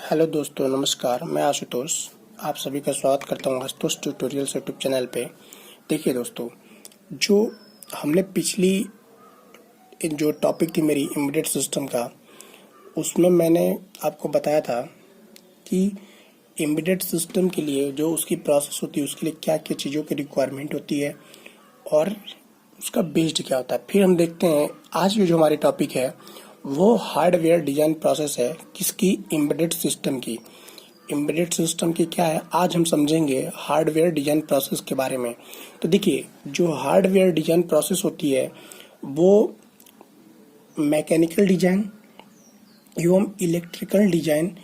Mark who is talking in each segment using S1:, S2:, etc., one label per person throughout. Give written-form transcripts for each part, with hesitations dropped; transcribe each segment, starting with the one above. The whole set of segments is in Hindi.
S1: हेलो दोस्तों, नमस्कार। मैं आशुतोष आप सभी का स्वागत करता हूँ आशुतोष ट्यूटोरियल्स यूट्यूब चैनल पे। देखिए दोस्तों, जो हमने पिछली जो टॉपिक थी मेरी एम्बेडेड सिस्टम का, उसमें मैंने आपको बताया था कि एम्बेडेड सिस्टम के लिए जो उसकी प्रोसेस होती है, उसके लिए क्या क्या चीज़ों की रिक्वायरमेंट होती है और उसका बेस्ड क्या होता है। फिर हम देखते हैं आज की जो हमारी टॉपिक है वो हार्डवेयर डिजाइन प्रोसेस है। किसकी? एम्बेडेड सिस्टम की। एम्बेडेड सिस्टम की क्या है, आज हम समझेंगे हार्डवेयर डिजाइन प्रोसेस के बारे में। तो देखिए, जो हार्डवेयर डिजाइन प्रोसेस होती है वो मैकेनिकल डिजाइन एवं इलेक्ट्रिकल डिजाइन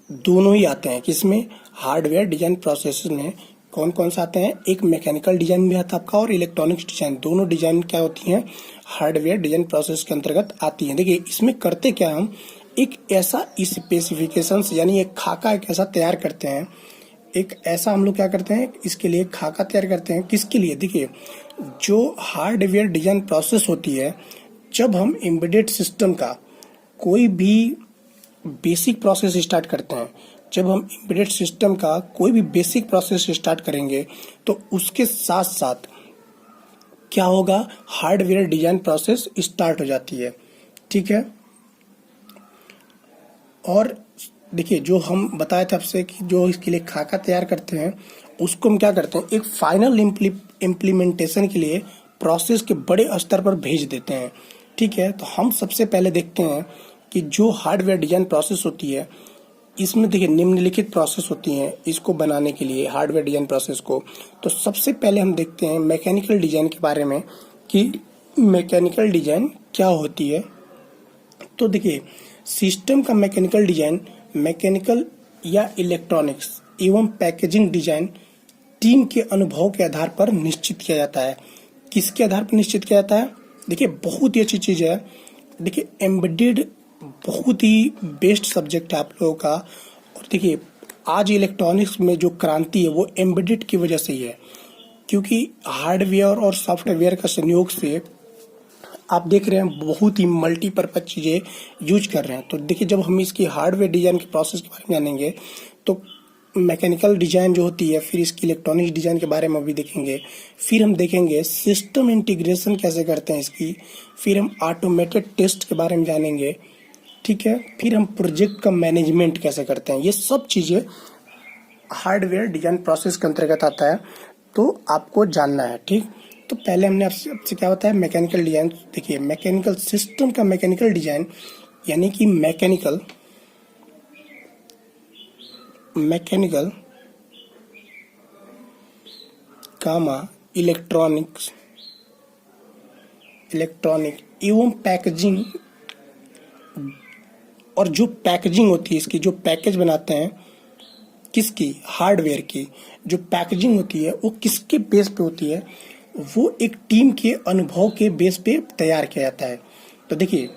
S1: दोनों ही आते हैं। किसमें? हार्डवेयर डिजाइन प्रोसेस में कौन कौन सा आते हैं? एक मैकेनिकल डिजाइन भी आता है आपका और इलेक्ट्रॉनिक्स डिजाइन। दोनों डिजाइन क्या होती हैं? हार्डवेयर डिजाइन प्रोसेस के अंतर्गत आती हैं। देखिए, इसमें करते क्या हम, एक ऐसा स्पेसिफिकेशंस यानी एक खाका एक ऐसा तैयार करते हैं। एक ऐसा हम लोग क्या करते हैं, इसके लिए खाका तैयार करते हैं। किसके लिए? देखिए, जो हार्डवेयर डिजाइन प्रोसेस होती है, जब हम एम्बेडेड सिस्टम का कोई भी बेसिक प्रोसेस स्टार्ट करते हैं, जब हम एम्बेडेड सिस्टम का कोई भी बेसिक प्रोसेस स्टार्ट करेंगे तो उसके साथ साथ क्या होगा, हार्डवेयर डिजाइन प्रोसेस स्टार्ट हो जाती है। ठीक है। और देखिए, जो हम बताए थे आपसे कि जो इसके लिए खाका तैयार करते हैं, उसको हम क्या करते हैं, एक फाइनल इम्प्लीमेंटेशन के लिए प्रोसेस के बड़े स्तर पर भेज देते हैं। ठीक है। तो हम सबसे पहले देखते हैं कि जो हार्डवेयर डिजाइन प्रोसेस होती है, इसमें देखिए निम्नलिखित प्रोसेस होती हैं इसको बनाने के लिए, हार्डवेयर डिजाइन प्रोसेस को। तो सबसे पहले हम देखते हैं मैकेनिकल डिजाइन के बारे में कि मैकेनिकल डिजाइन क्या होती है। तो देखिए, सिस्टम का मैकेनिकल डिजाइन मैकेनिकल या इलेक्ट्रॉनिक्स एवं पैकेजिंग डिजाइन टीम के अनुभव के आधार पर निश्चित किया जाता है। किसके आधार पर निश्चित किया जाता है? देखिए, बहुत ही अच्छी चीज है। देखिए, एम्बेडेड बहुत ही बेस्ट सब्जेक्ट है आप लोगों का। और देखिए, आज इलेक्ट्रॉनिक्स में जो क्रांति है वो एम्बेडेड की वजह से ही है, क्योंकि हार्डवेयर और सॉफ्टवेयर का संयोग से आप देख रहे हैं बहुत ही मल्टीपर्पज चीजें यूज कर रहे हैं। तो देखिए, जब हम इसकी हार्डवेयर डिजाइन के प्रोसेस के बारे में जानेंगे तो मैकेनिकल डिजाइन जो होती है, फिर इसकी इलेक्ट्रॉनिक्स डिजाइन के बारे में भी देखेंगे। फिर हम देखेंगे सिस्टम इंटीग्रेशन कैसे करते हैं इसकी। फिर हम ऑटोमेटेड टेस्ट के बारे में जानेंगे। ठीक है। फिर हम प्रोजेक्ट का मैनेजमेंट कैसे करते हैं। ये सब चीजें हार्डवेयर डिजाइन प्रोसेस के अंतर्गत आता है, तो आपको जानना है। ठीक। तो पहले हमने आपसे क्या होता है, मैकेनिकल डिजाइन। देखिए, मैकेनिकल सिस्टम का मैकेनिकल डिजाइन यानी कि मैकेनिकल कामा इलेक्ट्रॉनिक एवं पैकेजिंग। और जो पैकेजिंग होती है, इसकी जो पैकेज बनाते हैं, किसकी? हार्डवेयर की। जो पैकेजिंग होती है वो किसके बेस पे होती है? वो एक टीम के अनुभव के बेस पे तैयार किया जाता है। तो देखिए,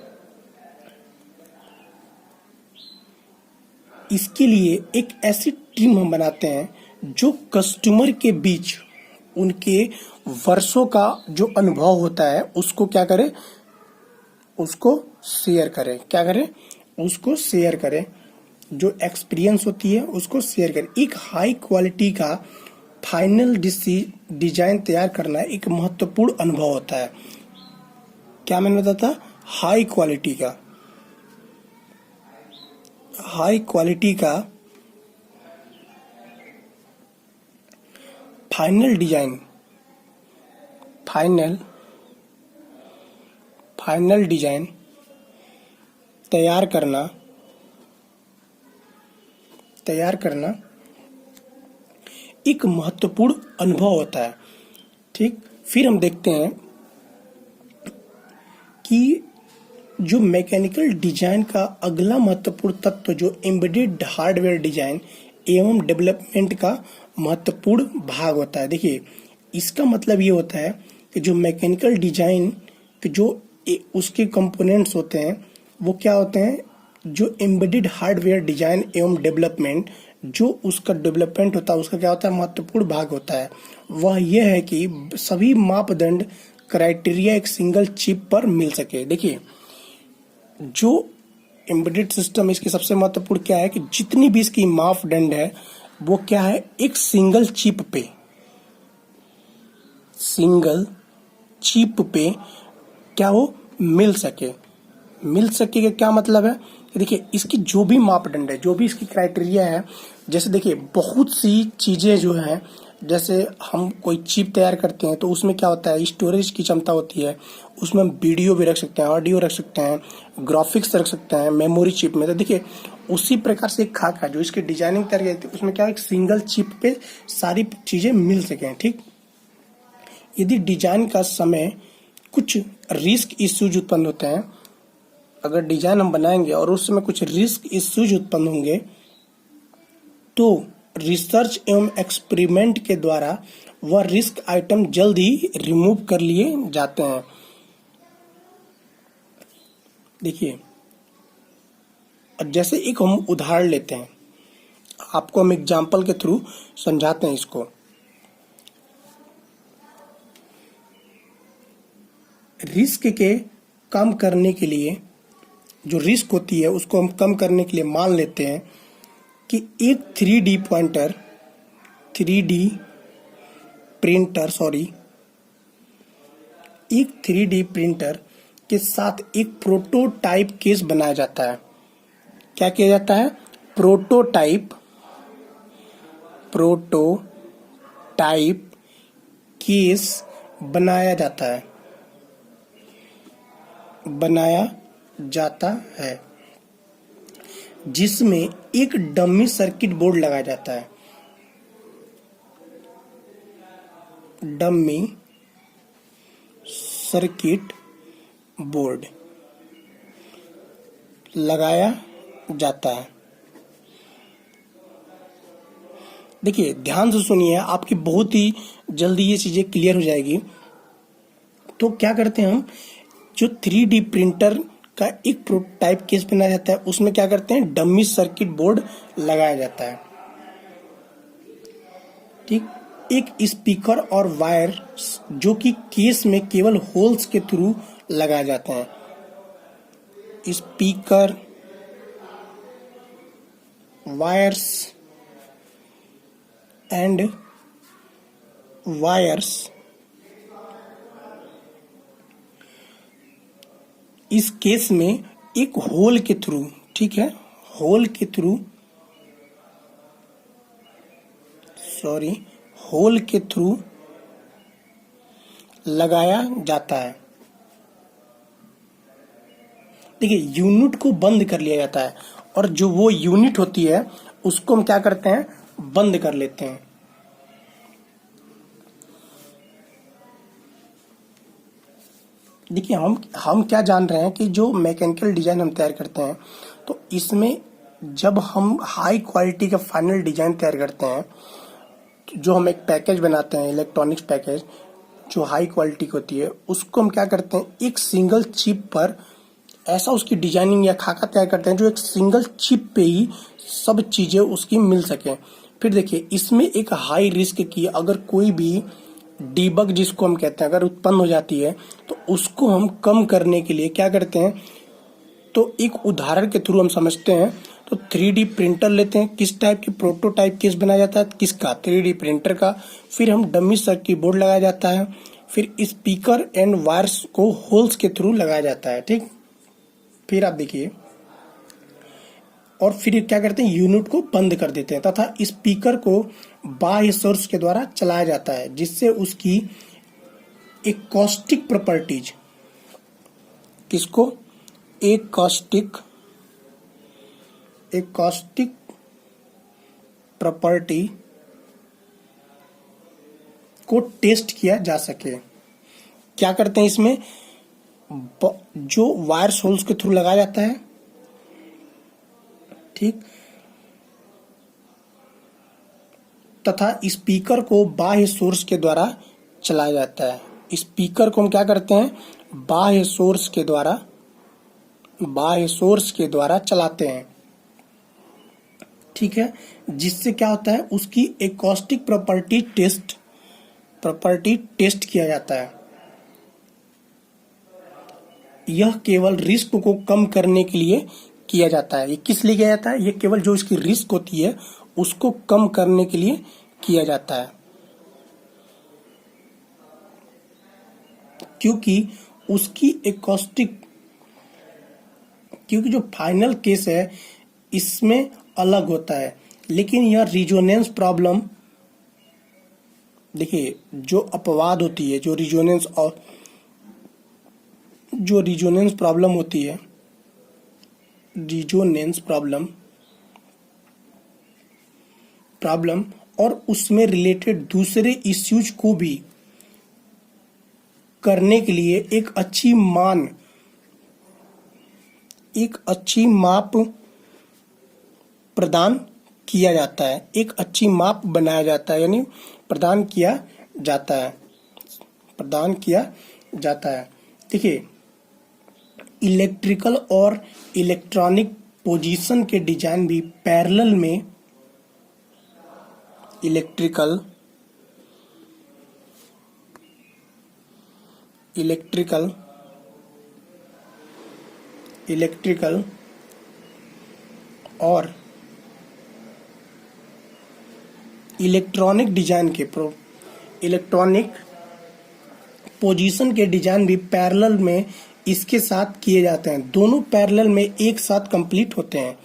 S1: इसके लिए एक ऐसी टीम हम बनाते हैं जो कस्टमर के बीच उनके वर्षों का जो अनुभव होता है उसको क्या करे, उसको शेयर करें। क्या करें? उसको शेयर करें। जो एक्सपीरियंस होती है उसको शेयर करें। एक हाई क्वालिटी का फाइनल डिजाइन तैयार करना एक महत्वपूर्ण अनुभव होता है। क्या मैंने बताया था? हाई क्वालिटी का फाइनल डिजाइन तैयार करना एक महत्वपूर्ण अनुभव होता है। ठीक। फिर हम देखते हैं कि जो मैकेनिकल डिजाइन का अगला महत्वपूर्ण तत्व जो एम्बेडेड हार्डवेयर डिजाइन एवं डेवलपमेंट का महत्वपूर्ण भाग होता है। देखिए, इसका मतलब ये होता है कि जो मैकेनिकल डिजाइन के जो उसके कंपोनेंट्स होते हैं वो क्या होते हैं, जो एम्बेडेड हार्डवेयर डिजाइन एवं डेवलपमेंट, जो उसका डेवलपमेंट होता है उसका क्या होता है, महत्वपूर्ण भाग होता है। वह यह है कि सभी मापदंड क्राइटेरिया एक सिंगल चिप पर मिल सके। देखिए, जो एम्बेडेड सिस्टम इसकी सबसे महत्वपूर्ण क्या है कि जितनी भी इसकी मापदंड है वो क्या है, एक सिंगल चिप पे क्या हो, मिल सके। मिल सके का क्या मतलब है कि देखिए इसकी जो भी मापदंड है, जो भी इसकी क्राइटेरिया है, जैसे देखिए बहुत सी चीजें जो हैं, जैसे हम कोई चिप तैयार करते हैं तो उसमें क्या होता है, स्टोरेज की क्षमता होती है, उसमें हम वीडियो भी रख सकते हैं, ऑडियो रख सकते हैं, ग्राफिक्स रख सकते हैं मेमोरी चिप में। तो देखिए उसी प्रकार से एक खाका जो इसकी डिजाइनिंग तैयार की जाती है उसमें क्या है, एक सिंगल चिप पे सारी चीजें मिल सकें। ठीक, यदि डिजाइन का समय कुछ रिस्क इश्यूज उत्पन्न होते हैं, अगर डिजाइन हम बनाएंगे और उस समय कुछ रिस्क इश्यूज उत्पन्न होंगे तो रिसर्च एवं एक्सपेरिमेंट के द्वारा वह रिस्क आइटम जल्द ही रिमूव कर लिए जाते हैं। देखिए जैसे एक हम उदाहरण लेते हैं, आपको हम एग्जाम्पल के थ्रू समझाते हैं इसको। रिस्क के कम करने के लिए, जो रिस्क होती है उसको हम कम करने के लिए मान लेते हैं कि एक 3D प्रिंटर के साथ एक प्रोटोटाइप केस बनाया जाता है। क्या किया जाता है, प्रोटोटाइप केस बनाया जाता है जिसमें एक डमी सर्किट बोर्ड लगाया जाता है। डमी सर्किट बोर्ड लगाया जाता है। देखिए ध्यान से सुनिए, आपकी बहुत ही जल्दी ये चीजें क्लियर हो जाएगी। तो क्या करते हैं हम, जो 3D प्रिंटर का एक प्रोटोटाइप केस बनाया जाता है उसमें क्या करते हैं, डमी सर्किट बोर्ड लगाया जाता है। ठीक, एक स्पीकर और वायर जो कि केस में केवल होल्स के थ्रू लगाए जाते हैं। स्पीकर, वायर्स एंड वायर्स इस केस में एक होल के थ्रू, ठीक है, होल के थ्रू लगाया जाता है। देखिए यूनिट को बंद कर लिया जाता है और जो वो यूनिट होती है उसको हम क्या करते हैं, बंद कर लेते हैं। देखिए हम क्या जान रहे हैं कि जो मैकेनिकल डिजाइन हम तैयार करते हैं तो इसमें जब हम हाई क्वालिटी का फाइनल डिजाइन तैयार करते हैं, जो हम एक पैकेज बनाते हैं, इलेक्ट्रॉनिक्स पैकेज जो हाई क्वालिटी की होती है, उसको हम क्या करते हैं, एक सिंगल चिप पर ऐसा उसकी डिजाइनिंग या खाका तैयार करते हैं जो एक सिंगल चिप पे ही सब चीजें उसकी मिल सके। फिर देखिए इसमें एक हाई रिस्क की अगर कोई भी डीबग जिसको हम कहते हैं अगर उत्पन्न हो जाती है तो उसको हम कम करने के लिए क्या करते हैं, तो एक उदाहरण के थ्रू हम समझते हैं। तो 3D प्रिंटर लेते हैं, किस टाइप की प्रोटोटाइप केस बनाया जाता है, किसका, 3D प्रिंटर का। फिर हम डमी सर्किट बोर्ड लगाया जाता है, फिर स्पीकर एंड वायर्स को होल्स के थ्रू लगाया जाता है। ठीक, फिर आप देखिए, और फिर क्या करते हैं, यूनिट को बंद कर देते हैं तथा स्पीकर को बाह्य सोर्स के द्वारा चलाया जाता है जिससे उसकी एकॉस्टिक प्रॉपर्टीज, किसको, एकॉस्टिक प्रॉपर्टी को टेस्ट किया जा सके। क्या करते हैं इसमें, जो वायर होल्स के थ्रू लगाया जाता है, ठीक, तथा स्पीकर को बाह्य सोर्स के द्वारा चलाया जाता है। स्पीकर को हम क्या करते हैं, बाह्य सोर्स के द्वारा चलाते हैं। ठीक है, जिससे क्या होता है, उसकी एकॉस्टिक प्रॉपर्टी टेस्ट किया जाता है। यह केवल रिस्क को कम करने के लिए किया जाता है। ये किस लिए किया जाता है? ये केवल जो इसकी रिस्क होती है उसको कम करने के लिए किया जाता है, क्योंकि उसकी एकॉस्टिक क्योंकि जो फाइनल केस है इसमें अलग होता है। लेकिन यह रिजोनेंस प्रॉब्लम, देखिए जो अपवाद होती है, जो रिजोनेंस प्रॉब्लम होती है, रिजोनेंस प्रॉब्लम और उसमें रिलेटेड दूसरे इश्यूज को भी करने के लिए एक अच्छी माप प्रदान किया जाता है, एक अच्छी माप बनाया जाता है, यानी प्रदान किया जाता है। देखिए इलेक्ट्रिकल और इलेक्ट्रॉनिक पोजीशन के डिजाइन भी पैरेलल में इलेक्ट्रिकल और इलेक्ट्रॉनिक पोजीशन के डिजाइन भी पैरेलल में इसके साथ किए जाते हैं। दोनों पैरेलल में एक साथ कंप्लीट होते हैं।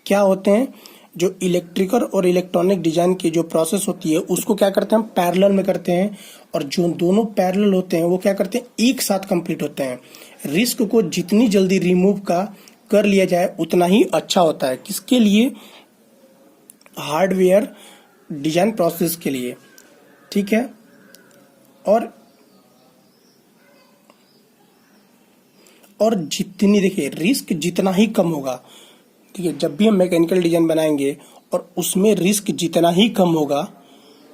S1: क्या होते हैं? जो इलेक्ट्रिकल और इलेक्ट्रॉनिक डिजाइन की जो प्रोसेस होती है उसको क्या करते हैं हम पैरेलल में करते हैं, और जो दोनों पैरेलल होते हैं वो क्या करते हैं एक साथ कंप्लीट होते हैं। रिस्क को जितनी जल्दी रिमूव कर लिया जाए उतना ही अच्छा होता है। किसके लिए? हार्डवेयर डिजाइन प्रोसेस के लिए, ठीक है। और जितनी, देखिए रिस्क जितना ही कम होगा, ठीक है, जब भी हम मैकेनिकल डिजाइन बनाएंगे और उसमें रिस्क जितना ही कम होगा,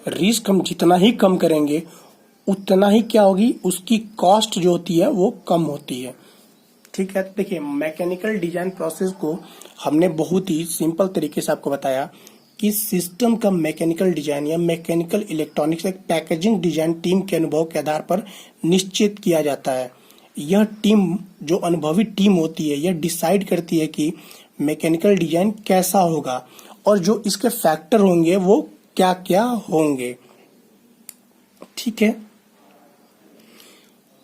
S1: रिस्क हम जितना ही कम करेंगे उतना ही क्या होगी, उसकी कॉस्ट जो होती है वो कम होती है, ठीक है। देखिए मैकेनिकल डिजाइन प्रोसेस को हमने बहुत ही सिंपल तरीके से आपको बताया कि सिस्टम का मैकेनिकल डिजाइन या मैकेनिकल इलेक्ट्रॉनिक्स एक पैकेजिंग डिजाइन टीम के अनुभव के आधार पर निश्चित किया जाता है। यह टीम, जो अनुभवी टीम होती है, यह डिसाइड करती है कि मैकेनिकल डिजाइन कैसा होगा और जो इसके फैक्टर होंगे वो क्या क्या होंगे, ठीक है।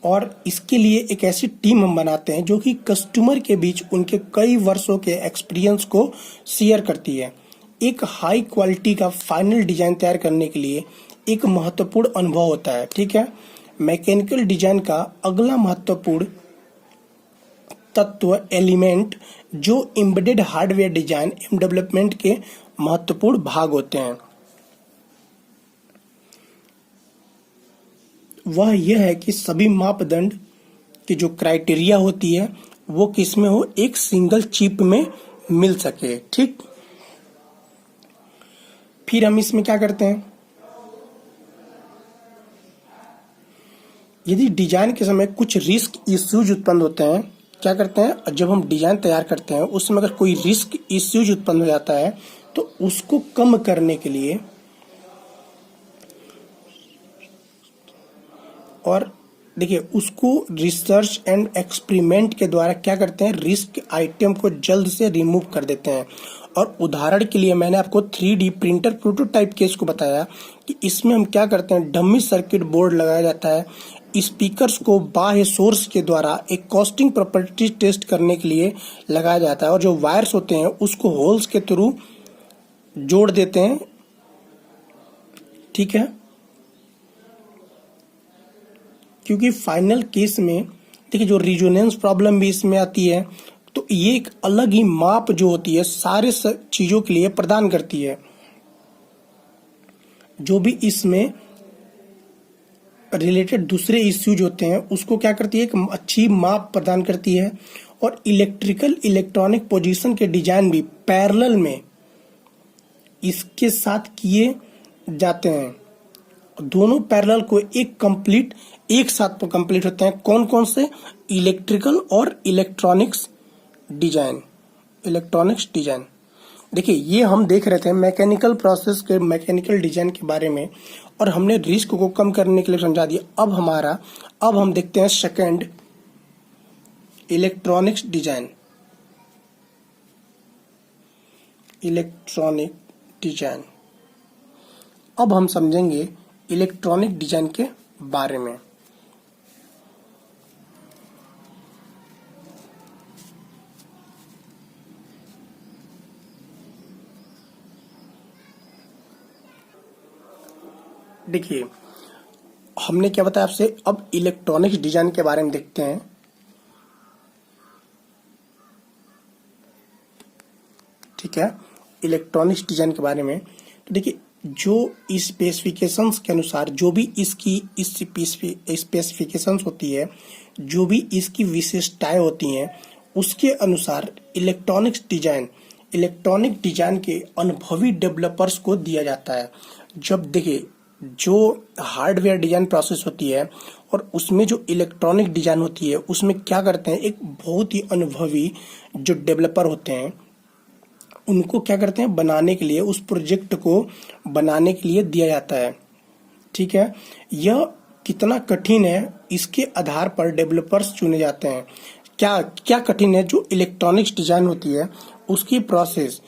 S1: और इसके लिए एक ऐसी टीम हम बनाते हैं जो कि कस्टमर के बीच उनके कई वर्षों के एक्सपीरियंस को शेयर करती है। एक हाई क्वालिटी का फाइनल डिजाइन तैयार करने के लिए एक महत्वपूर्ण अनुभव होता है, ठीक है। मैकेनिकल डिजाइन का अगला महत्वपूर्ण तत्व एलिमेंट जो एम्बेडेड हार्डवेयर डिजाइन एवं डेवलपमेंट के महत्वपूर्ण भाग होते हैं, वह यह है कि सभी मापदंड की जो क्राइटेरिया होती है वो किसमें हो, एक सिंगल चिप में मिल सके, ठीक। फिर हम इसमें क्या करते हैं, यदि डिजाइन के समय कुछ रिस्क इश्यूज उत्पन्न होते हैं, क्या करते हैं, जब हम डिजाइन तैयार करते हैं उस समय अगर कोई रिस्क इश्यूज उत्पन्न हो जाता है तो उसको कम करने के लिए और देखिए उसको रिसर्च एंड एक्सपेरिमेंट के द्वारा क्या करते हैं, रिस्क आइटम को जल्द से रिमूव कर देते हैं। और उदाहरण के लिए मैंने आपको 3D प्रिंटर प्रोटोटाइप केस को बताया कि इसमें हम क्या करते हैं, डमी सर्किट बोर्ड लगाया जाता है, स्पीकर्स को बाह्य सोर्स के द्वारा एक कॉस्टिंग प्रॉपर्टी टेस्ट करने के लिए लगाया जाता है, और जो वायर्स होते हैं उसको होल्स के थ्रू जोड़ देते हैं, ठीक है। क्योंकि फाइनल केस में देखिए जो रिजोनेंस प्रॉब्लम भी इसमें आती है, तो ये एक अलग ही माप जो होती है सारे चीजों के लिए प्रदान करती है। जो भी इसमें रिलेटेड दूसरे इश्यूज होते हैं उसको क्या करती है, एक अच्छी माप प्रदान करती है। और इलेक्ट्रिकल इलेक्ट्रॉनिक पोजीशन के डिजाइन भी पैरेलल में इसके साथ किए जाते हैं। दोनों पैरेलल को एक साथ कंप्लीट होते हैं। कौन कौन से? इलेक्ट्रिकल और इलेक्ट्रॉनिक्स डिजाइन। देखिए ये हम देख रहे थे मैकेनिकल प्रोसेस के मैकेनिकल डिजाइन के बारे में, और हमने रिस्क को कम करने के लिए समझा दिया। अब हम देखते हैं second, electronics design. Electronic design. अब हम समझेंगे इलेक्ट्रॉनिक डिजाइन के बारे में। देखिए, हमने क्या बताया आपसे, अब इलेक्ट्रॉनिक्स डिजाइन के बारे में देखते हैं। ठीक है, इलेक्ट्रॉनिक्स डिजाइन के बारे में तो देखिए, जो स्पेसिफिकेशंस के अनुसार जो भी इसकी स्पेसिफिकेशंस होती है, जो भी इसकी विशेषताएं होती हैं, उसके अनुसार इलेक्ट्रॉनिक डिजाइन के अनुभवी डेवलपर्स को दिया जाता है। जब देखिए, जो हार्डवेयर डिजाइन प्रोसेस होती है और उसमें जो इलेक्ट्रॉनिक डिजाइन होती है, उसमें क्या करते हैं, एक बहुत ही अनुभवी जो डेवलपर होते हैं, उनको क्या करते हैं, बनाने के लिए, उस प्रोजेक्ट को बनाने के लिए दिया जाता है। ठीक है, यह कितना कठिन है, इसके आधार पर डेवलपर्स चुने जाते हैं। क्या क्या कठिन है, जो इलेक्ट्रॉनिक्स डिजाइन होती है उसकी प्रोसेस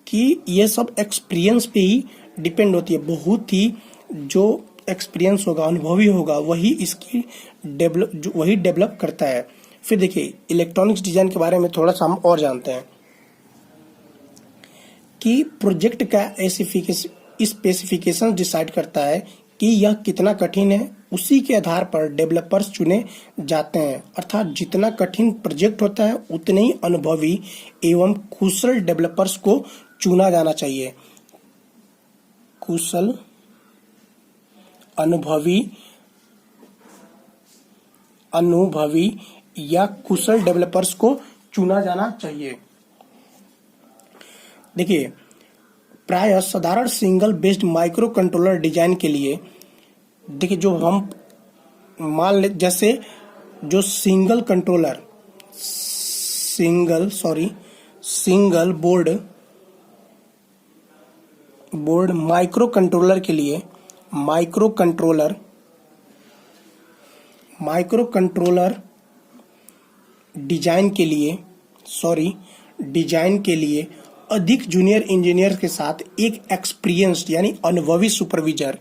S1: की, ये सब एक्सपीरियंस पे ही डिपेंड होती है। बहुत ही जो एक्सपीरियंस होगा, अनुभवी होगा, वही इसकी वही डेवलप करता है। फिर देखिए, इलेक्ट्रॉनिक्स डिजाइन के बारे में थोड़ा सा हम और जानते हैं कि प्रोजेक्ट का स्पेसिफिकेशन डिसाइड करता है कि यह कितना कठिन है। उसी के आधार पर डेवलपर्स चुने जाते हैं। अर्थात जितना कठिन प्रोजेक्ट होता है, उतने ही अनुभवी एवं कुशल डेवलपर्स को चुना जाना चाहिए। कुशल, अनुभवी या कुशल डेवलपर्स को चुना जाना चाहिए। देखिए, प्रायः साधारण single based micro controller design के लिए, देखिए, जो हम मान ले, जैसे जो single board micro controller design के लिए अधिक जूनियर इंजीनियर के साथ एक एक्सपीरियंस्ड यानी अनुभवी सुपरविजर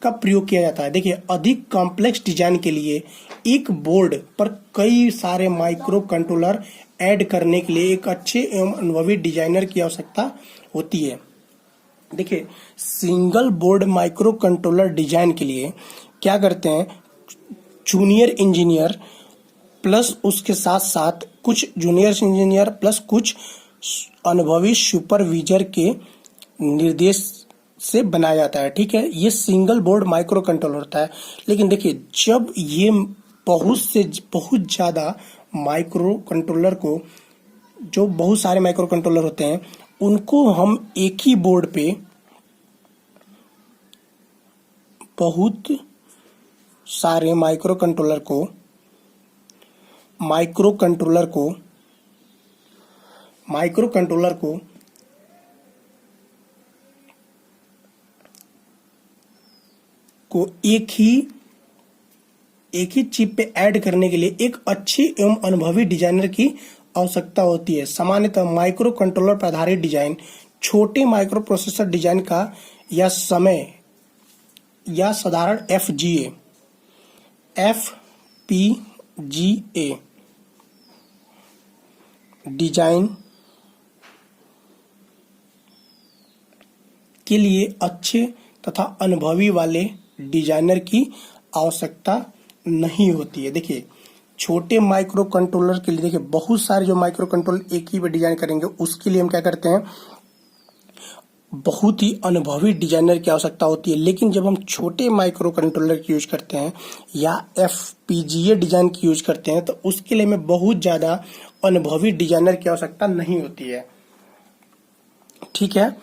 S1: का प्रयोग किया जाता है। देखिए, अधिक कॉम्प्लेक्स डिजाइन के लिए एक बोर्ड पर कई सारे माइक्रो कंट्रोलर ऐड करने के लिए एक अच्छे एवं अनुभवी डिजाइनर की आवश्यकता होती है। देखिए, single board micro controller design के लिए क्या करते हैं, जूनियर इंजीनियर प्लस उसके साथ साथ कुछ जूनियर इंजीनियर प्लस कुछ अनुभवी सुपरविजर के निर्देश से बनाया जाता है। ठीक है, ये सिंगल बोर्ड माइक्रो कंट्रोलर होता है। लेकिन देखिए, जब ये बहुत ज्यादा माइक्रो कंट्रोलर को, जो बहुत सारे माइक्रो कंट्रोलर होते हैं, उनको हम एक ही बोर्ड पे बहुत सारे माइक्रो कंट्रोलर को एक ही चिप पे ऐड करने के लिए एक अच्छी एवं अनुभवी डिजाइनर की आवश्यकता होती है। सामान्यतः माइक्रो कंट्रोलर पर आधारित डिजाइन छोटे माइक्रो प्रोसेसर डिजाइन का या साधारण FPGA डिजाइन के लिए अच्छे तथा अनुभवी वाले डिजाइनर की आवश्यकता नहीं होती है। देखिए, छोटे माइक्रो कंट्रोलर के लिए, देखिए, बहुत सारे जो माइक्रो कंट्रोलर एक ही पे डिजाइन करेंगे, उसके लिए हम क्या करते हैं, बहुत ही अनुभवी डिजाइनर की आवश्यकता होती है। लेकिन जब हम छोटे माइक्रो कंट्रोलर की यूज करते हैं या FPGA डिजाइन की यूज करते हैं, तो उसके लिए हमें बहुत ज्यादा अनुभवी डिजाइनर की आवश्यकता नहीं होती है। ठीक है,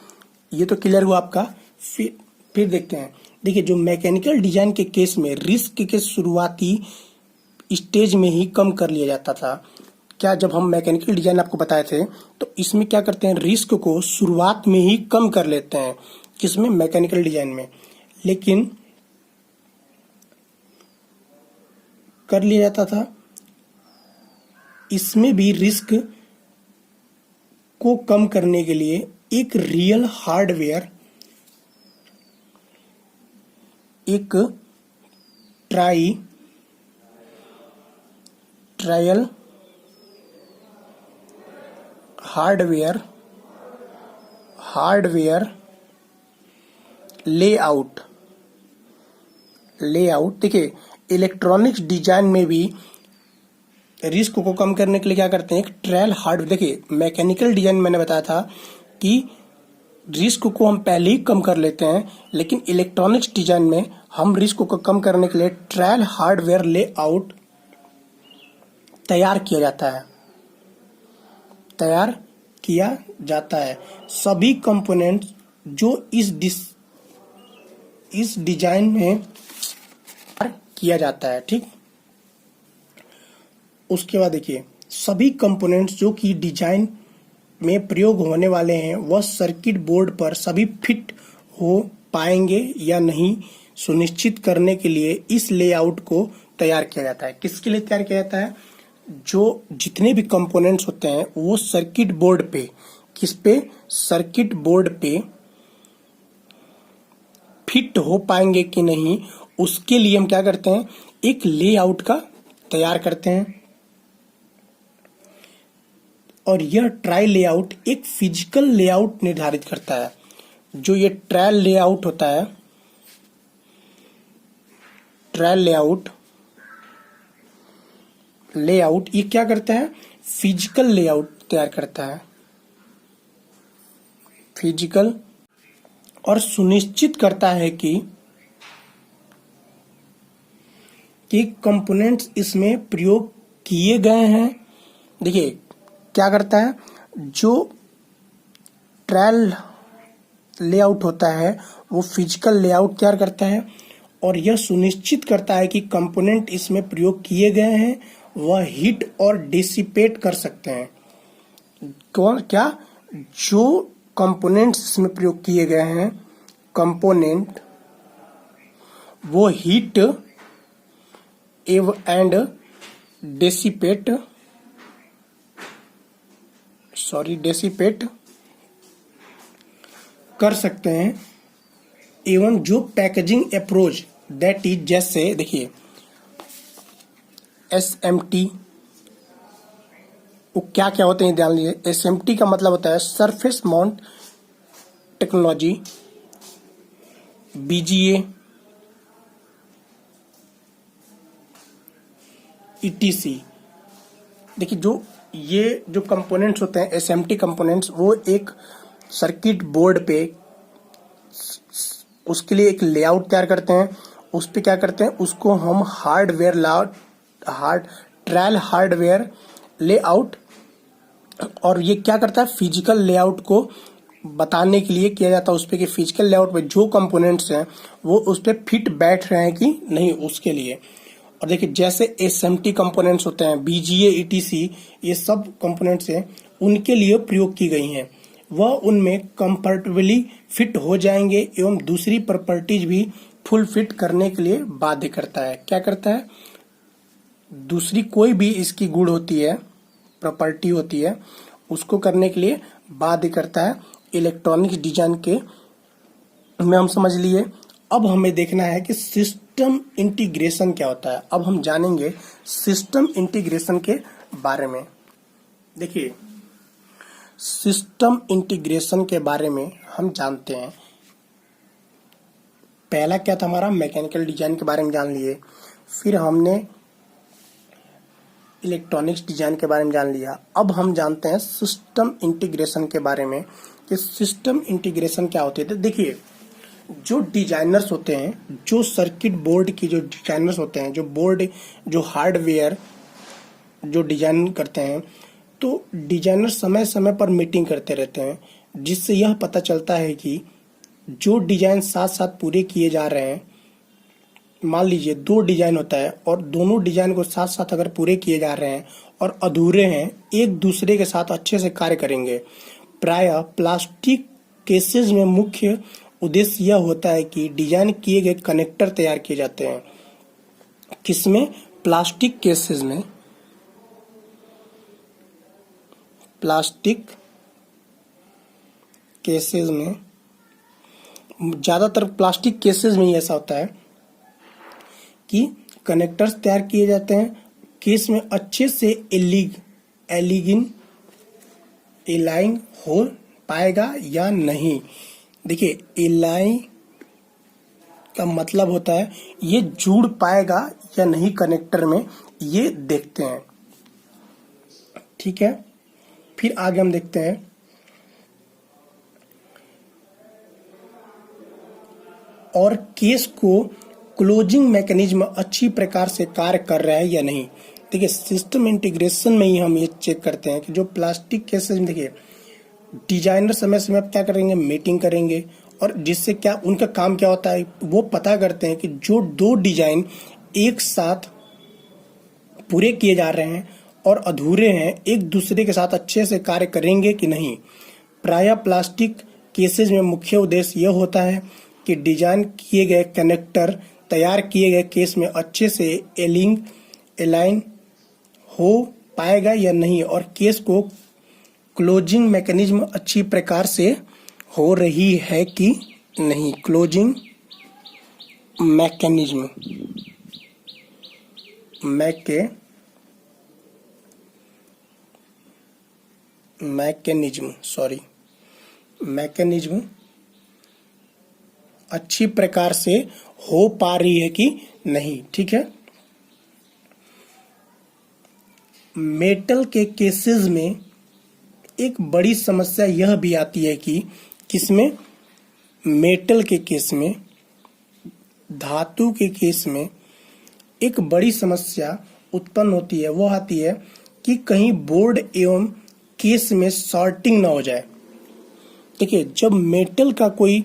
S1: ये तो क्लियर हुआ आपका। फिर देखते हैं। देखिए, जो मैकेनिकल डिजाइन के केस में रिस्क के शुरुआती स्टेज में ही कम कर लिया जाता था। क्या, जब हम मैकेनिकल डिजाइन आपको बताए थे, तो इसमें क्या करते हैं, रिस्क को शुरुआत में ही कम कर लेते हैं। किसमें, मैकेनिकल डिजाइन में। लेकिन कर लिया जाता था। इसमें भी रिस्क को कम करने के लिए एक रियल हार्डवेयर, एक ट्रायल हार्डवेयर लेआउट देखिए, इलेक्ट्रॉनिक्स डिजाइन में भी रिस्क को कम करने के लिए क्या करते हैं, एक ट्रायल हार्डवेयर। देखिए, मैकेनिकल डिजाइन मैंने बताया था कि रिस्क को हम पहले ही कम कर लेते हैं, लेकिन इलेक्ट्रॉनिक्स डिजाइन में हम रिस्क को कम करने के लिए ट्रायल हार्डवेयर लेआउट तैयार किया जाता है। सभी कंपोनेंट्स जो इस डिजाइन में किया जाता है, ठीक। उसके बाद देखिए, सभी कंपोनेंट्स जो कि डिजाइन में प्रयोग होने वाले हैं वह सर्किट बोर्ड पर सभी फिट हो पाएंगे या नहीं सुनिश्चित करने के लिए इस लेआउट को तैयार किया जाता है। किसके लिए तैयार किया जाता है? जो जितने भी कंपोनेंट्स होते हैं वो सर्किट बोर्ड पे, किस पे? सर्किट बोर्ड पे फिट हो पाएंगे कि नहीं, उसके लिए हम क्या करते हैं, एक लेआउट का तैयार करते हैं। और यह ट्रायल लेआउट एक फिजिकल लेआउट निर्धारित करता है। जो ये ट्रायल लेआउट होता है, ट्रायल लेआउट ये क्या करता है, फिजिकल लेआउट तैयार करता है, फिजिकल, और सुनिश्चित करता है कि कंपोनेंट्स इसमें प्रयोग किए गए हैं। देखिए क्या करता है, जो ट्रायल लेआउट होता है वो फिजिकल लेआउट तैयार करता है और यह सुनिश्चित करता है कि कंपोनेंट इसमें प्रयोग किए गए हैं वह हीट और डिसिपेट कर सकते हैं। कौन क्या? जो कंपोनेंट्स इसमें प्रयोग किए गए हैं, कंपोनेंट वो हीट एंड डेसिपेट कर सकते हैं, एवं जो पैकेजिंग अप्रोच दैट इज, जैसे देखिए SMT, वो क्या क्या होते हैं ध्यान लीजिए। SMT का मतलब होता है surface mount technology, BGA, ETC। देखिए जो कंपोनेंट्स होते हैं SMT कंपोनेंट्स, वो एक सर्किट बोर्ड पे उसके लिए एक लेआउट तैयार करते हैं। उस पे क्या करते हैं, उसको हम ट्रायल हार्डवेयर लेआउट, और ये क्या करता है, फिजिकल लेआउट को बताने के लिए किया जाता है उस पे कि फिजिकल लेआउट में जो कंपोनेंट्स हैं वो उस पे फिट बैठ रहे हैं कि नहीं, उसके लिए। और देखिए जैसे SMT कंपोनेंट्स होते हैं, BGA, ETC, ये सब कंपोनेंट्स हैं, उनके लिए प्रयोग की गई हैं, वह उनमें कंफर्टेबली फिट हो जाएंगे एवं दूसरी प्रॉपर्टीज भी फुल फिट करने के लिए बाध्य करता है। क्या करता है? दूसरी कोई भी इसकी गुण होती है, प्रॉपर्टी होती है, उसको करने के लिए बाध्य करता है। इलेक्ट्रॉनिक्स डिजाइन के में हम समझ लिए। अब हमें देखना है कि सिस्टम इंटीग्रेशन क्या होता है। अब हम जानेंगे सिस्टम इंटीग्रेशन के बारे में। देखिए, सिस्टम इंटीग्रेशन के बारे में हम जानते हैं। पहला क्या था हमारा, मैकेनिकल डिजाइन के बारे में जान लिए, फिर हमने इलेक्ट्रॉनिक्स डिजाइन के बारे में जान लिया। अब हम जानते हैं सिस्टम इंटीग्रेशन के बारे में कि सिस्टम इंटीग्रेशन क्या होती है। तो देखिए, जो डिजाइनर्स होते हैं, जो सर्किट बोर्ड की जो डिजाइनर्स होते हैं, जो बोर्ड, जो हार्डवेयर जो डिजाइन करते हैं, तो डिजाइनर समय समय पर मीटिंग करते रहते हैं, जिससे यह पता चलता है कि जो डिजाइन साथ साथ पूरे किए जा रहे हैं, मान लीजिए 2 डिजाइन होता है और दोनों डिजाइन को साथ साथ अगर पूरे किए जा रहे हैं और अधूरे हैं, एक दूसरे के साथ अच्छे से कार्य करेंगे। प्रायः प्लास्टिक केसेस में मुख्य उद्देश्य यह होता है कि डिजाइन किए गए कनेक्टर तैयार किए जाते हैं। किसमें? प्लास्टिक केसेस में ज़्यादातर प्लास्टिक केसेस में ही ऐसा होता है कि कनेक्टर्स तैयार किए जाते हैं। केस में अच्छे से एलाइन हो पाएगा या नहीं। देखिए, एलाइन का मतलब होता है ये जुड़ पाएगा या नहीं कनेक्टर में, ये देखते हैं। ठीक है, फिर आगे हम देखते हैं और केस को क्लोजिंग मैकेनिज्म अच्छी प्रकार से कार्य कर रहा है या नहीं। देखिए, सिस्टम इंटीग्रेशन में ही हम ये चेक करते हैं कि जो प्लास्टिक केसेस में, देखिए, डिजाइनर समय समय पर क्या करेंगे, मीटिंग करेंगे, और जिससे क्या उनका काम क्या होता है, वो पता करते हैं कि जो दो डिजाइन एक साथ पूरे किए जा रहे हैं और अधूरे हैं, एक दूसरे के साथ अच्छे से कार्य करेंगे कि नहीं। प्रायः प्लास्टिक केसेस में मुख्य उद्देश्य यह होता है कि डिजाइन किए गए कनेक्टर तैयार किए गए केस में अच्छे से एलाइन हो पाएगा या नहीं, और केस को क्लोजिंग मैकेनिज्म अच्छी प्रकार से हो रही है कि नहीं। क्लोजिंग मैकेनिज्म मैकेनिज्म अच्छी प्रकार से हो पा रही है कि नहीं। ठीक है, मेटल के केसेस में एक बड़ी समस्या यह भी आती है कि किसमें, मेटल के केस में, धातु के केस में एक बड़ी समस्या उत्पन्न होती है। वो आती है कि कहीं बोर्ड एवं केस में सॉर्टिंग ना हो जाए। देखिए, जब मेटल का कोई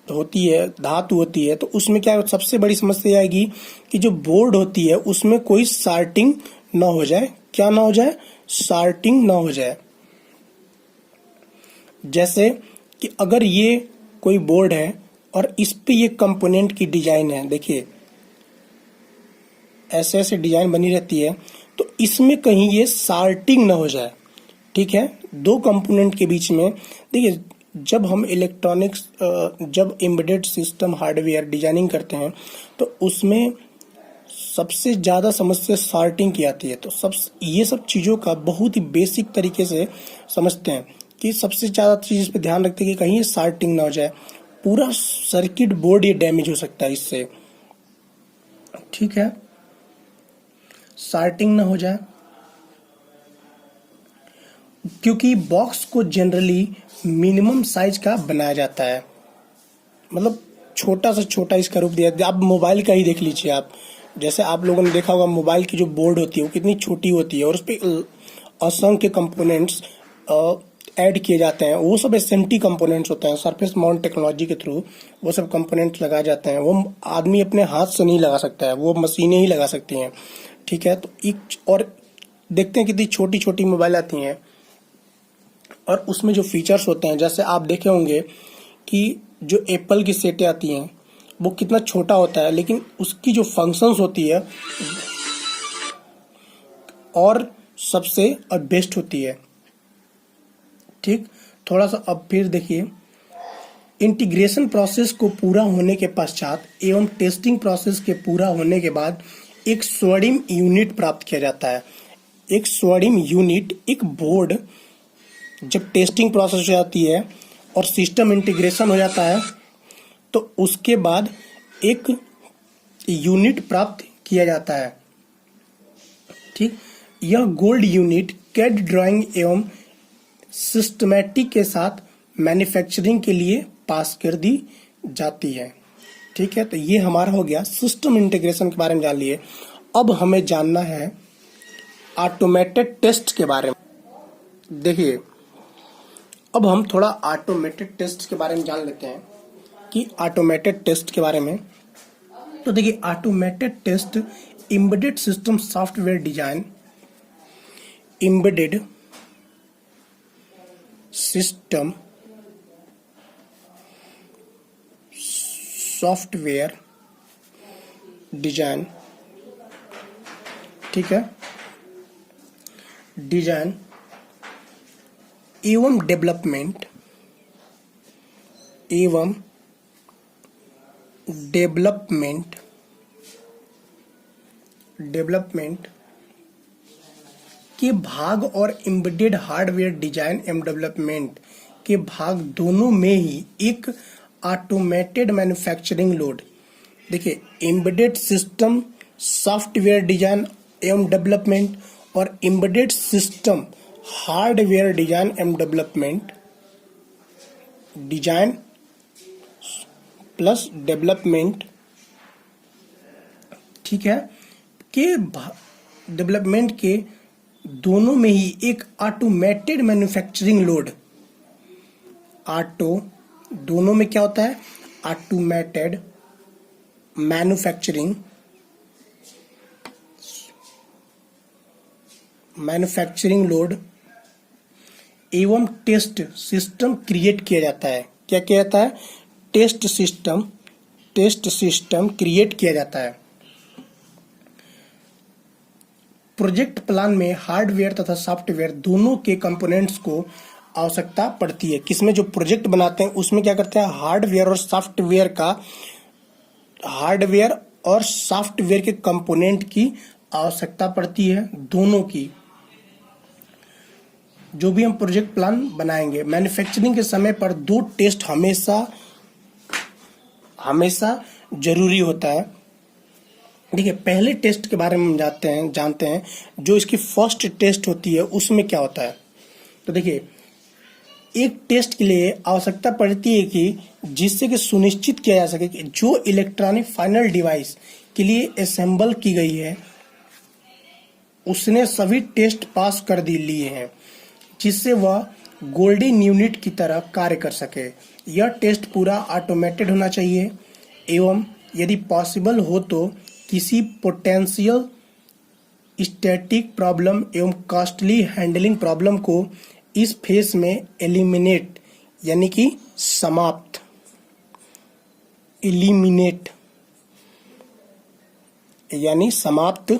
S1: होती है, धातु होती है, तो उसमें क्या सबसे बड़ी समस्या आएगी कि जो बोर्ड होती है उसमें कोई सॉर्टिंग ना हो जाए। क्या ना हो जाए? सॉर्टिंग ना हो जाए। जैसे कि अगर ये कोई बोर्ड है और इस पे ये कंपोनेंट की डिजाइन है, देखिए ऐसे ऐसे डिजाइन बनी रहती है, तो इसमें कहीं ये सॉर्टिंग ना हो जाए। ठीक है, दो कंपोनेंट के बीच में, देखिए जब हम इलेक्ट्रॉनिक्स, जब एम्बेडेड सिस्टम हार्डवेयर डिजाइनिंग करते हैं तो उसमें सबसे ज़्यादा समस्या सॉर्टिंग की आती है। तो ये सब चीज़ों का बहुत ही बेसिक तरीके से समझते हैं कि सबसे ज़्यादा चीज़ पे ध्यान रखते हैं कि कहीं ये सॉर्टिंग ना हो जाए। पूरा सर्किट बोर्ड ये डैमेज हो सकता है इससे। ठीक है, सॉर्टिंग ना हो जाए, क्योंकि बॉक्स को जनरली मिनिमम साइज का बनाया जाता है। मतलब छोटा से छोटा इसका रूप दिया। आप मोबाइल का ही देख लीजिए। आप जैसे आप लोगों ने देखा होगा, मोबाइल की जो बोर्ड होती है वो कितनी छोटी होती है और उस पर असंख्य कंपोनेंट्स ऐड किए जाते हैं। वो सब एसएमटी कंपोनेंट्स होते हैं, सरफेस माउंट टेक्नोलॉजी के थ्रू वो सब कंपोनेंट्स लगाए जाते हैं। वो आदमी अपने हाथ से नहीं लगा सकता है, वो मशीनें ही लगा सकती हैं। ठीक है, तो एक और देखते हैं कितनी छोटी छोटी मोबाइल आती हैं और उसमें जो फीचर्स होते हैं, जैसे आप देखे होंगे कि जो एप्पल की सेटें आती हैं वो कितना छोटा होता है, लेकिन उसकी जो फंक्शंस होती है और सबसे बेस्ट होती है। ठीक, थोड़ा सा अब फिर देखिए, इंटीग्रेशन प्रोसेस को पूरा होने के पश्चात एवं टेस्टिंग प्रोसेस के पूरा होने के बाद एक स्वर्णिम यूनिट प्राप्त किया जाता है। एक स्वर्णिम यूनिट, एक बोर्ड, जब टेस्टिंग प्रोसेस हो जाती है और सिस्टम इंटीग्रेशन हो जाता है तो उसके बाद एक यूनिट प्राप्त किया जाता है। ठीक, यह गोल्ड यूनिट कैड ड्राइंग एवं सिस्टमैटिक के साथ मैन्युफैक्चरिंग के लिए पास कर दी जाती है। ठीक है, तो ये हमारा हो गया सिस्टम इंटीग्रेशन के बारे में जान लिए। अब हमें जानना है ऑटोमेटेड टेस्ट के बारे में। देखिए, अब हम थोड़ा ऑटोमेटेड टेस्ट के बारे में जान लेते हैं कि ऑटोमेटेड टेस्ट के बारे में। तो देखिए, automated test embedded system software design, embedded system software design ठीक है। डिजाइन एवं डेवलपमेंट डेवलपमेंट के भाग और एम्बेडेड हार्डवेयर डिजाइन एवं डेवलपमेंट के भाग दोनों में ही एक ऑटोमेटेड मैन्युफैक्चरिंग लोड। देखिए, एम्बेडेड सिस्टम सॉफ्टवेयर डिजाइन एवं डेवलपमेंट और एम्बेडेड सिस्टम हार्डवेयर डिजाइन एवं डेवलपमेंट, डिजाइन प्लस डेवलपमेंट, ठीक है, के डेवलपमेंट के दोनों में ही एक ऑटोमेटेड मैन्युफैक्चरिंग लोड। दोनों में क्या होता है? ऑटोमेटेड मैन्युफैक्चरिंग लोड एवं टेस्ट सिस्टम क्रिएट किया जाता है। क्या किया जाता है? टेस्ट सिस्टम क्रिएट किया जाता है। प्रोजेक्ट प्लान में हार्डवेयर तथा सॉफ्टवेयर दोनों के कंपोनेंट्स को आवश्यकता पड़ती है। किसमें? जो प्रोजेक्ट बनाते हैं उसमें क्या करते हैं? हार्डवेयर और सॉफ्टवेयर के कंपोनेंट की आवश्यकता पड़ती है, दोनों की। जो भी हम प्रोजेक्ट प्लान बनाएंगे, मैन्युफैक्चरिंग के समय पर दो टेस्ट हमेशा जरूरी होता है। देखिए, पहले टेस्ट के बारे में हम जानते हैं। जो इसकी फर्स्ट टेस्ट होती है उसमें क्या होता है? तो देखिए, एक टेस्ट के लिए आवश्यकता पड़ती है कि जिससे कि सुनिश्चित किया जा सके कि जो इलेक्ट्रॉनिक फाइनल डिवाइस के लिए असेंबल की गई है उसने सभी टेस्ट पास कर लिए हैं, जिससे वह गोल्डन यूनिट की तरह कार्य कर सके। यह टेस्ट पूरा ऑटोमेटेड होना चाहिए एवं यदि पॉसिबल हो तो किसी पोटेंशियल स्टैटिक प्रॉब्लम एवं कॉस्टली हैंडलिंग प्रॉब्लम को इस फेस में एलिमिनेट यानी कि समाप्त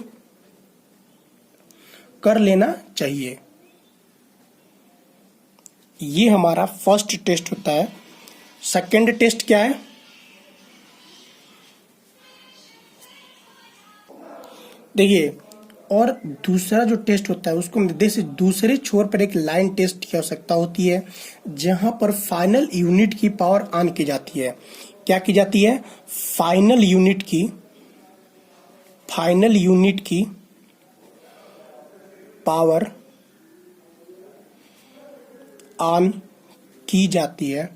S1: कर लेना चाहिए। ये हमारा फर्स्ट टेस्ट होता है। सेकंड टेस्ट क्या है? देखिए, और दूसरा जो टेस्ट होता है उसको जैसे दूसरे छोर पर एक लाइन टेस्ट की आवश्यकता होती है, जहां पर फाइनल यूनिट की पावर ऑन की जाती है। क्या की जाती है? फाइनल यूनिट की पावर ऑन की जाती है।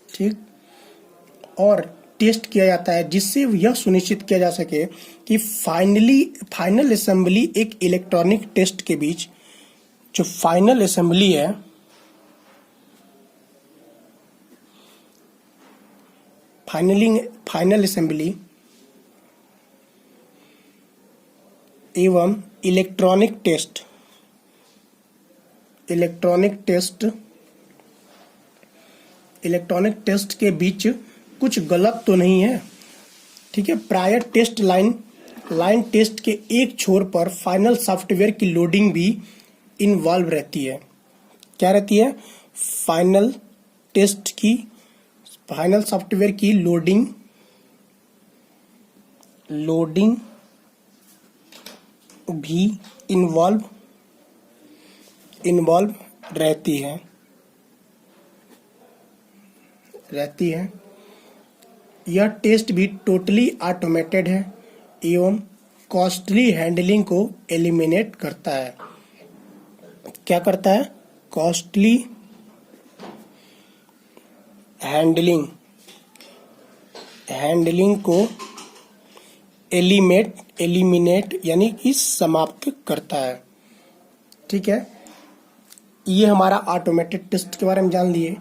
S1: ठीक, और टेस्ट किया जाता है जिससे यह सुनिश्चित किया जा सके कि फाइनल असेंबली एक इलेक्ट्रॉनिक टेस्ट के बीच जो फाइनल असेंबली है, फाइनल असेंबली एवं इलेक्ट्रॉनिक टेस्ट के बीच कुछ गलत तो नहीं है। ठीक है, प्रायर टेस्ट लाइन टेस्ट के एक छोर पर फाइनल सॉफ्टवेयर की लोडिंग भी इन्वॉल्व रहती है। क्या रहती है? फाइनल सॉफ्टवेयर की लोडिंग भी इन्वॉल्व रहती है। यह टेस्ट भी टोटली ऑटोमेटेड है एवं कॉस्टली हैंडलिंग को एलिमिनेट करता है। क्या करता है? कॉस्टली हैंडलिंग को एलिमिनेट यानी कि समाप्त करता है। ठीक है, ये हमारा ऑटोमेटेड टेस्ट के बारे में जान लिए।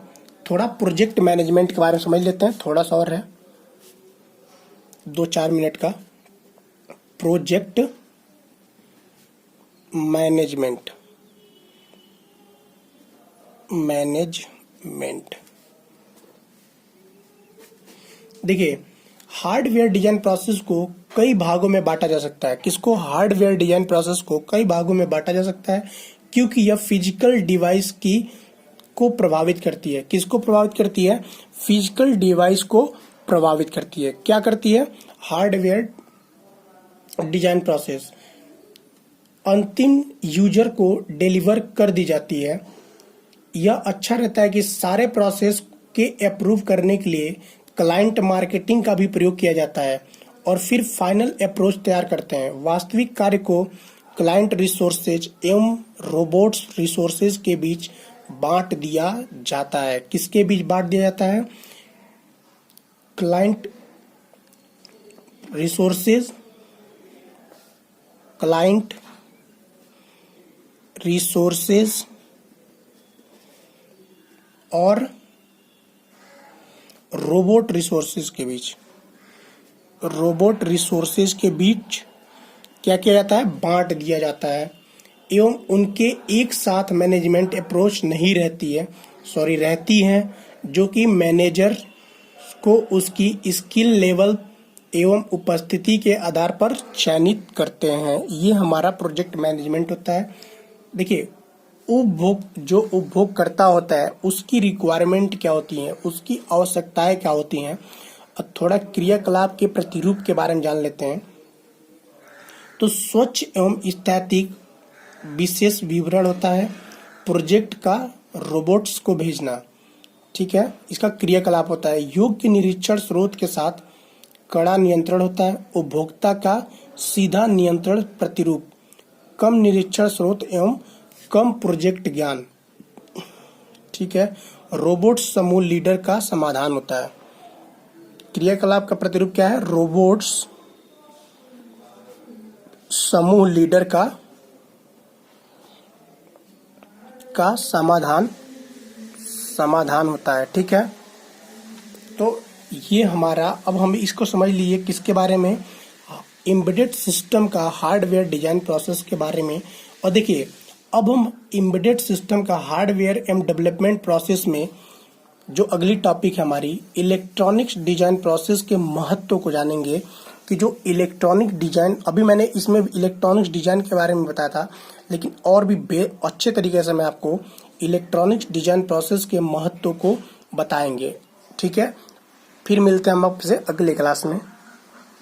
S1: थोड़ा प्रोजेक्ट मैनेजमेंट के बारे में समझ लेते हैं, थोड़ा सा और है 2-4 मिनट का। प्रोजेक्ट मैनेजमेंट देखिए, हार्डवेयर डिजाइन प्रोसेस को कई भागों में बांटा जा सकता है। किसको? हार्डवेयर डिजाइन प्रोसेस को कई भागों में बांटा जा सकता है, क्योंकि यह फिजिकल डिवाइस की को प्रभावित करती है। किसको प्रभावित करती है? फिजिकल डिवाइस को प्रभावित करती है। क्या करती है? हार्डवेयर डिजाइन प्रोसेस अंतिम यूजर को डिलीवर कर दी जाती है। यह अच्छा रहता है कि सारे प्रोसेस के अप्रूव करने के लिए क्लाइंट मार्केटिंग का भी प्रयोग किया जाता है और फिर फाइनल अप्रोच तैयार करते हैं। वास्तविक कार्य को क्लाइंट रिसोर्सेज एवं रोबोट्स रिसोर्सेज के बीच बांट दिया जाता है। किसके बीच बांट दिया जाता है? क्लाइंट रिसोर्सेज, क्लाइंट रिसोर्सेज और रोबोट रिसोर्सेज के बीच। रोबोट रिसोर्सेज के बीच क्या किया जाता है? बांट दिया जाता है एवं उनके एक साथ मैनेजमेंट अप्रोच नहीं रहती है, रहती है, जो कि मैनेजर को उसकी स्किल लेवल एवं उपस्थिति के आधार पर चयनित करते हैं। ये हमारा प्रोजेक्ट मैनेजमेंट होता है। देखिए, जो उपभोगकर्ता होता है उसकी रिक्वायरमेंट क्या होती है, उसकी आवश्यकताएं क्या होती हैं। अब थोड़ा क्रियाकलाप के प्रतिरूप के बारे में जान लेते हैं। तो स्वच्छ एवं स्थैतिक विशेष विवरण होता है प्रोजेक्ट का रोबोट्स को भेजना, ठीक है। इसका क्रियाकलाप होता है योग्य निरीक्षण स्रोत के साथ कड़ा नियंत्रण होता है। उपभोक्ता का सीधा नियंत्रण प्रतिरूप, कम निरीक्षण स्रोत एवं कम प्रोजेक्ट ज्ञान, ठीक है। रोबोट समूह लीडर का समाधान होता है। क्रियाकलाप का प्रतिरूप क्या है? रोबोट्स समूह लीडर का समाधान होता है, ठीक है। तो ये हमारा, अब हम इसको समझ लिए किसके बारे में? एम्बेडेड सिस्टम का हार्डवेयर डिजाइन प्रोसेस के बारे में। और देखिए, अब हम एम्बेडेड सिस्टम का हार्डवेयर एवं डेवलपमेंट प्रोसेस में जो अगली टॉपिक है हमारी इलेक्ट्रॉनिक्स डिजाइन प्रोसेस के महत्व को जानेंगे। कि जो इलेक्ट्रॉनिक डिजाइन, अभी मैंने इसमें इलेक्ट्रॉनिक्स डिजाइन के बारे में बताया था, लेकिन और भी अच्छे तरीके से मैं आपको इलेक्ट्रॉनिक्स डिजाइन प्रोसेस के महत्व को बताएंगे, ठीक है। फिर मिलते हैं हम आपसे अगले क्लास में।